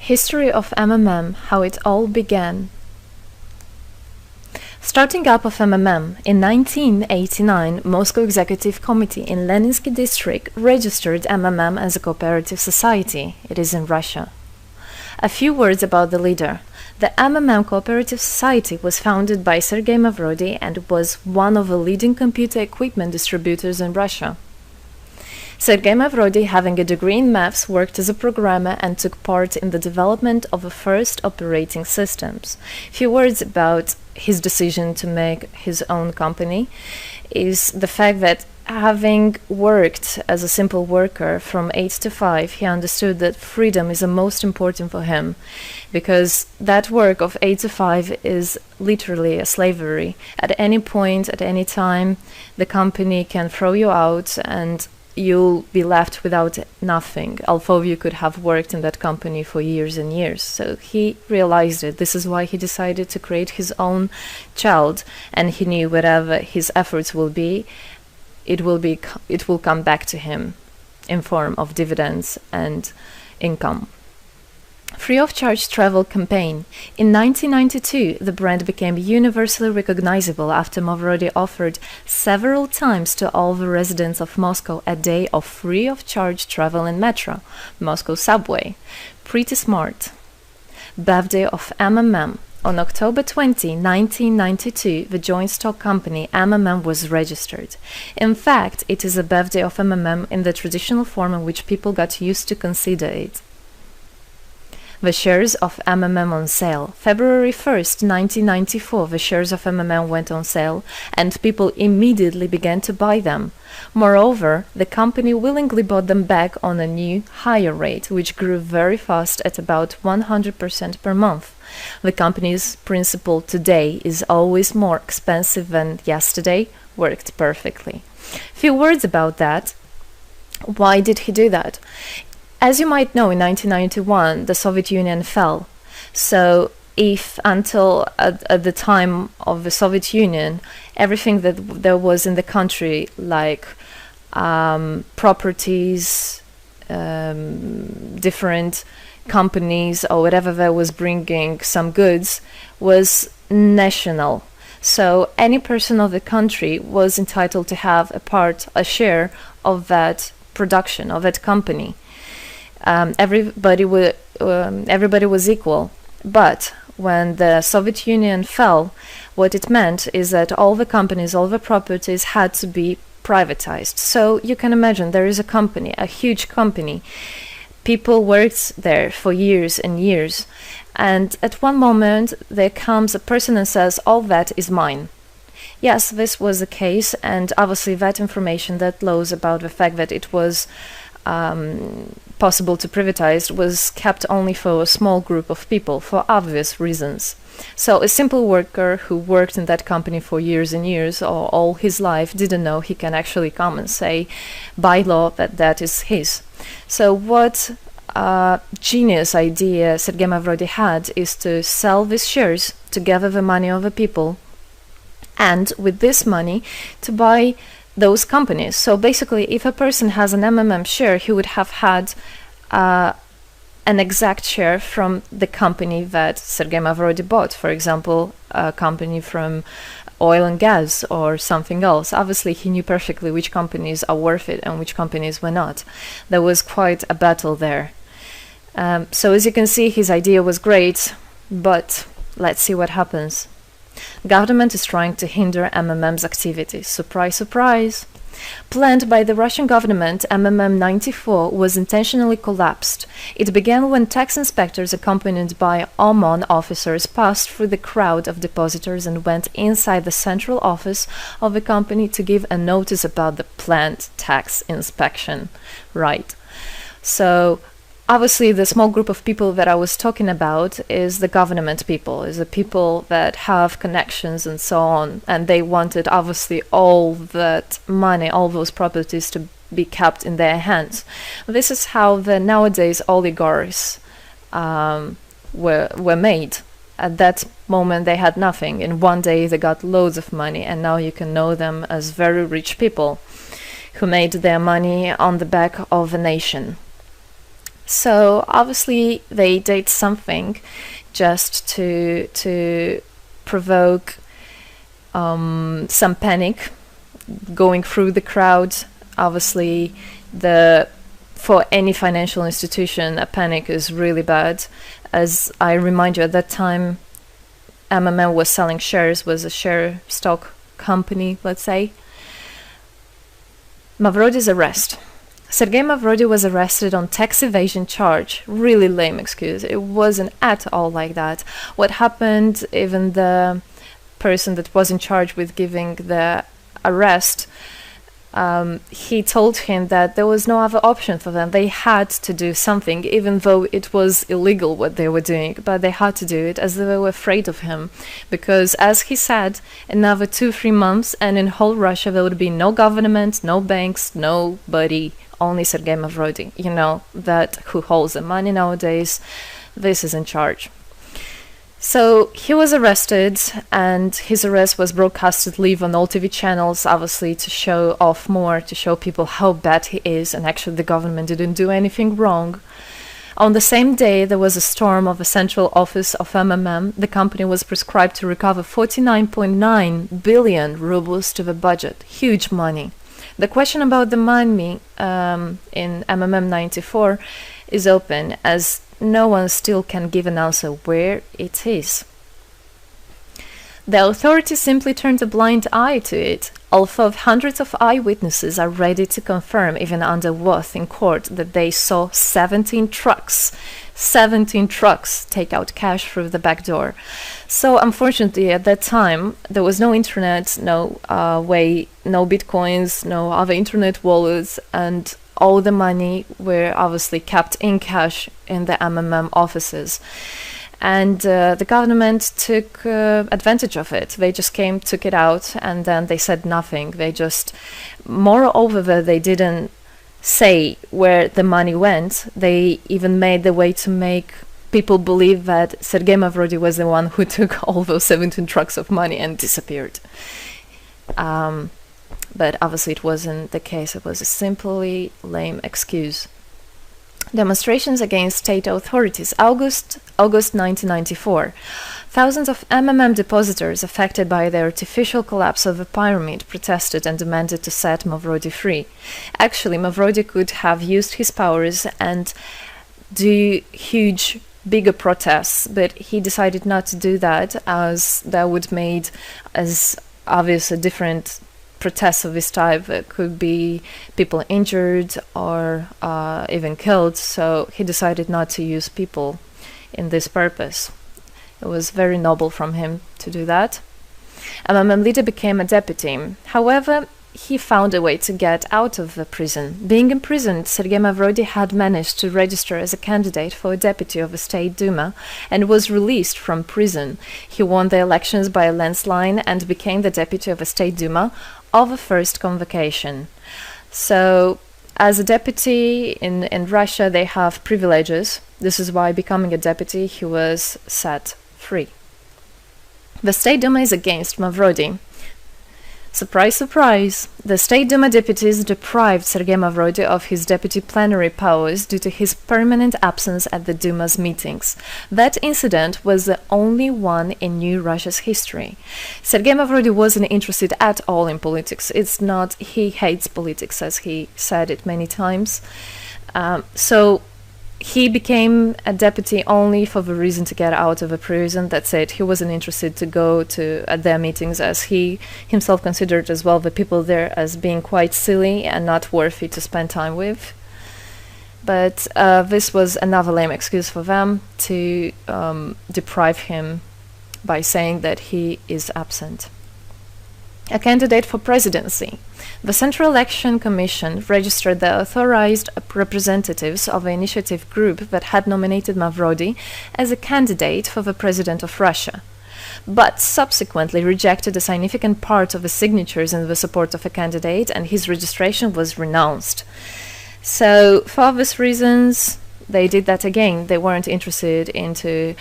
History of MMM, how it all began. Starting up of MMM, in 1989, Moscow Executive Committee in Leninsky district registered MMM as a cooperative society. It is in Russia. A few words about the leader. The MMM Cooperative Society was founded by Sergei Mavrodi and was one of the leading computer equipment distributors in Russia. Sergei Mavrodi, having a degree in maths, worked as a programmer and took part in the development of the first operating systems. Few words about his decision to make his own company is the fact that having worked as a simple worker from 8 to 5, he understood that freedom is the most important for him, because that work of 8 to 5 is literally a slavery. At any point, at any time, the company can throw you out and you'll be left without nothing, although you could have worked in that company for years and years. So he realized it. This is why he decided to create his own child, and he knew whatever his efforts will be, it will come back to him in form of dividends and income. Free of charge travel campaign. In 1992, the brand became universally recognizable after Mavrodi offered several times to all the residents of Moscow a day of free of charge travel in metro, Moscow subway. Pretty smart. Birthday of MMM. On October 20, 1992, the joint stock company MMM was registered. In fact, it is a birthday of MMM in the traditional form in which people got used to consider it. The shares of MMM on sale. February 1st, 1994, the shares of MMM went on sale, and people immediately began to buy them. Moreover, the company willingly bought them back on a new, higher rate, which grew very fast at about 100% per month. The company's principle today is always more expensive than yesterday worked perfectly. Few words about that. Why did he do that? As you might know, in 1991, the Soviet Union fell. So if until at the time of the Soviet Union, everything that there was in the country, like properties, different companies or whatever that was bringing some goods, was national. So any person of the country was entitled to have a share of that production, of that company. Everybody was equal. But when the Soviet Union fell, what it meant is that all the companies, all the properties had to be privatized. So you can imagine there is a company, a huge company. People worked there for years and years. And at one moment, there comes a person and says, all that is mine. Yes, this was the case. And obviously that information, that laws about the fact that it was possible to privatize was kept only for a small group of people for obvious reasons. So a simple worker who worked in that company for years and years or all his life didn't know he can actually come and say by law that that is his. So what genius idea Sergei Mavrodi had is to sell these shares to gather the money of the people, and with this money to buy those companies. So basically, if a person has an MMM share, he would have had an exact share from the company that Sergei Mavrodi bought. For example, a company from oil and gas or something else. Obviously, he knew perfectly which companies are worth it and which companies were not. There was quite a battle there. So as you can see, his idea was great, but let's see what happens. Government is trying to hinder MMM's activities. Surprise, surprise! Planned by the Russian government, MMM 94 was intentionally collapsed. It began when tax inspectors accompanied by OMON officers passed through the crowd of depositors and went inside the central office of the company to give a notice about the planned tax inspection. Right. So obviously, the small group of people that I was talking about is the government people, is the people that have connections and so on. And they wanted, obviously, all that money, all those properties to be kept in their hands. This is how the nowadays oligarchs were made. At that moment, they had nothing. In one day, they got loads of money. And now you can know them as very rich people who made their money on the back of a nation. So obviously they did something just to provoke some panic going through the crowd. Obviously, for any financial institution, a panic is really bad. As I remind you, at that time, MMM was selling shares, was a share stock company, let's say. Mavrody's arrest. Sergei Mavrody was arrested on tax evasion charge. Really lame excuse. It wasn't at all like that. What happened, even the person that was in charge with giving the arrest, he told him that there was no other option for them. They had to do something, even though it was illegal what they were doing, but they had to do it as they were afraid of him. Because, as he said, another 2-3 months and in whole Russia there would be no government, no banks, nobody, only Sergei Mavrody. You know, that who holds the money nowadays, this is in charge. So he was arrested, and his arrest was broadcasted live on all TV channels, obviously to show off more, to show people how bad he is, and actually the government didn't do anything wrong. On the same day, there was a storm of the central office of MMM. The company was prescribed to recover 49.9 billion rubles to the budget. Huge money. The question about the money in MMM 94 is open, as no one still can give an answer where it is. The authorities simply turned a blind eye to it, although hundreds of eyewitnesses are ready to confirm, even under oath in court, that they saw 17 trucks take out cash through the back door. So unfortunately, at that time, there was no internet, no way, no bitcoins, no other internet wallets, and all the money were obviously kept in cash in the MMM offices. And the government took advantage of it. They just came, took it out, and then they said nothing. They just, moreover, they didn't say where the money went. They even made the way to make people believe that Sergei Mavrody was the one who took all those 17 trucks of money and disappeared. But obviously it wasn't the case. It was a simply lame excuse. Demonstrations against state authorities. August 1994. Thousands of MMM depositors affected by the artificial collapse of the pyramid protested and demanded to set Mavrody free. Actually, Mavrody could have used his powers and do huge, bigger protests, but he decided not to do that, as that would made as obvious a different protests of this type. Could be people injured or even killed, so he decided not to use people in this purpose. It was very noble from him to do that. MMM leader became a deputy. However, he found a way to get out of the prison. Being imprisoned, Sergei Mavrody had managed to register as a candidate for a deputy of the State Duma and was released from prison. He won the elections by a landslide and became the deputy of the State Duma of the first convocation. So, as a deputy in Russia, they have privileges. This is why, becoming a deputy, he was set free. The State Duma is against Mavrody. Surprise, surprise! The State Duma deputies deprived Sergei Mavrody of his deputy plenary powers due to his permanent absence at the Duma's meetings. That incident was the only one in New Russia's history. Sergei Mavrody wasn't interested at all in politics. It's not he hates politics, as he said it many times. So he became a deputy only for the reason to get out of a prison. That's it. He wasn't interested to go to their meetings, as he himself considered as well the people there as being quite silly and not worthy to spend time with. But this was another lame excuse for them to deprive him by saying that he is absent. A candidate for presidency. The Central Election Commission registered the authorized representatives of the initiative group that had nominated Mavrody as a candidate for the president of Russia, but subsequently rejected a significant part of the signatures in the support of a candidate, and his registration was renounced. So, for obvious reasons, they did that again. They weren't interested into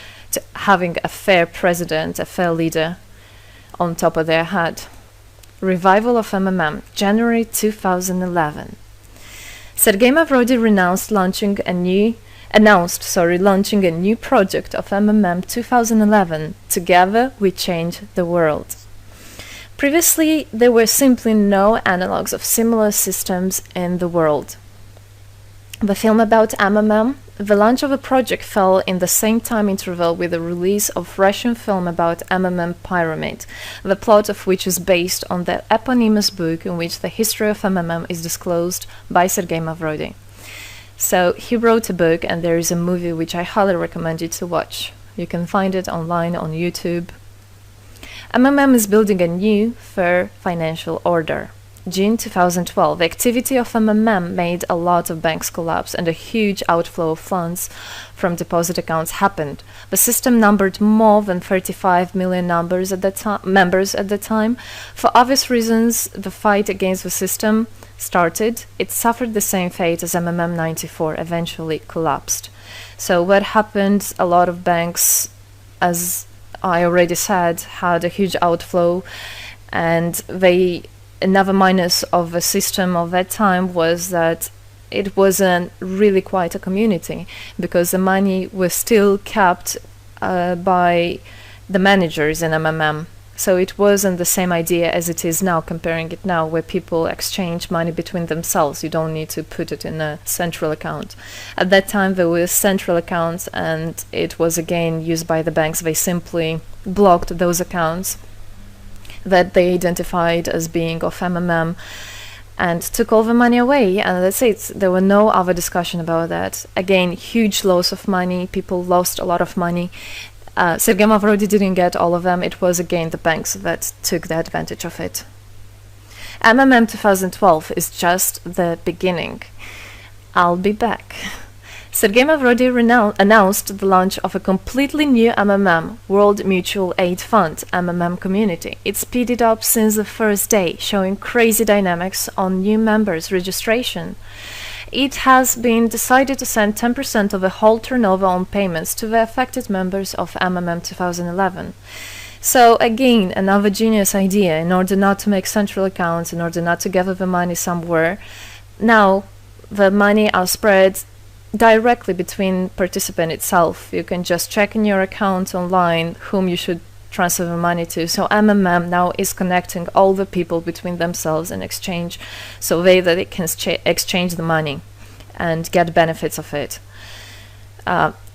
having a fair president, a fair leader on top of their head. Revival of MMM, January 2011. Sergei Mavrody renounced launching launching a new project of MMM 2011. Together we change the world. Previously, there were simply no analogs of similar systems in the world. The film about MMM, the launch of a project fell in the same time interval with the release of Russian film about MMM Pyramid, the plot of which is based on the eponymous book in which the history of MMM is disclosed by Sergei Mavrodi. So he wrote a book, and there is a movie which I highly recommend you to watch. You can find it online on YouTube. MMM is building a new, fair financial order. June 2012, the activity of MMM made a lot of banks collapse and a huge outflow of funds from deposit accounts happened. The system numbered more than 35 million members at the time. For obvious reasons, the fight against the system started. It suffered the same fate as MMM 94, eventually collapsed. So what happened? A lot of banks, as I already said, had a huge outflow, and another minus of the system of that time was that it wasn't really quite a community, because the money was still kept by the managers in MMM. So it wasn't the same idea as it is now, comparing it now, where people exchange money between themselves. You don't need to put it in a central account. At that time, there were central accounts, and it was again used by the banks. They simply blocked those accounts that they identified as being of MMM and took all the money away, and that's it. There were no other discussion about that. Again, huge loss of money. People lost a lot of money. Sergei Mavrodi didn't get all of them. It was again the banks that took the advantage of it. MMM 2012 is just the beginning. I'll be back. Sergei Mavrodi announced the launch of a completely new MMM, World Mutual Aid Fund, MMM community. It speeded up since the first day, showing crazy dynamics on new members' registration. It has been decided to send 10% of the whole turnover on payments to the affected members of MMM 2011. So again, another genius idea. In order not to make central accounts, in order not to gather the money somewhere, now the money are spread directly between participant itself. You can just check in your account online whom you should transfer the money to. So MMM now is connecting all the people between themselves in exchange, so that they can exchange the money and get benefits of it.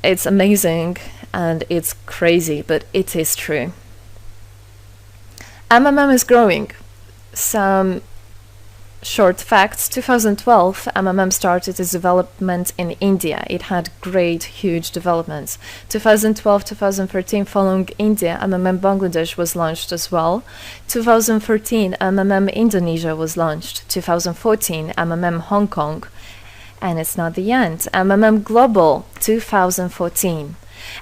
It's amazing and it's crazy, but it is true. MMM is growing. Some short facts. 2012, MMM started its development in India. It had great, huge developments. 2012-2013, following India, MMM Bangladesh was launched as well. 2013, MMM Indonesia was launched. 2014, MMM Hong Kong. And it's not the end. MMM Global, 2014.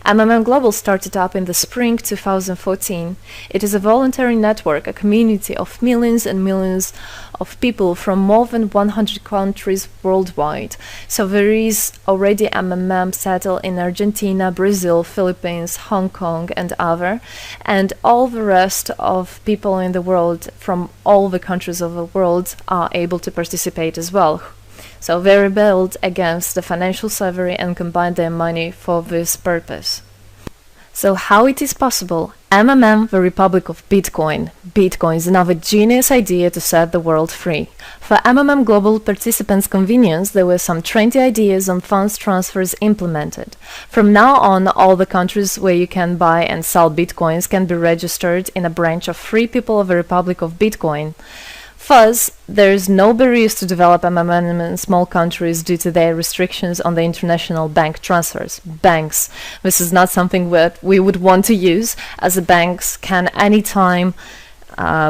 MMM Global started up in the spring 2014. It is a voluntary network, a community of millions and millions of people from more than 100 countries worldwide. So there is already MMM settled in Argentina, Brazil, Philippines, Hong Kong and other, and all the rest of people in the world from all the countries of the world are able to participate as well. So they rebelled against the financial slavery and combined their money for this purpose. So how it is possible? MMM, the Republic of Bitcoin. Bitcoin is another genius idea to set the world free. For MMM Global participants' convenience, there were some 20 ideas on funds transfers implemented. From now on, all the countries where you can buy and sell Bitcoins can be registered in a branch of Free People of the Republic of Bitcoin. Thus, there is no barriers to develop MMM in small countries due to their restrictions on the international bank transfers. Banks. This is not something that we would want to use, as the banks can anytime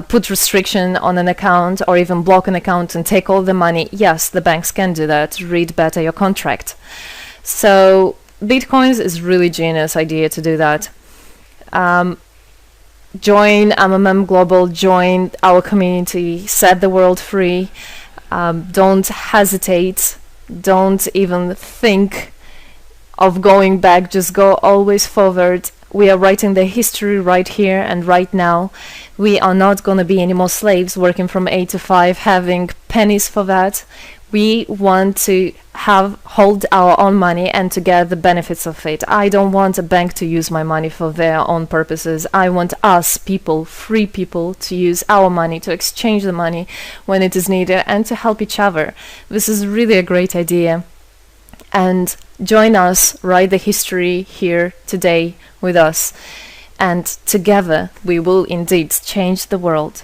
put restriction on an account or even block an account and take all the money. Yes, the banks can do that. Read better your contract. So, Bitcoins is really genius idea to do that. Join MMM Global, join our community, set the world free. Don't hesitate, don't even think of going back, just go always forward. We are writing the history right here and right now. We are not going to be any more slaves working from 8 to 5, having pennies for that. We want to hold our own money and to get the benefits of it. I don't want a bank to use my money for their own purposes. I want us people, free people, to use our money, to exchange the money when it is needed, and to help each other. This is really a great idea. And join us, write the history here today with us, and together we will indeed change the world.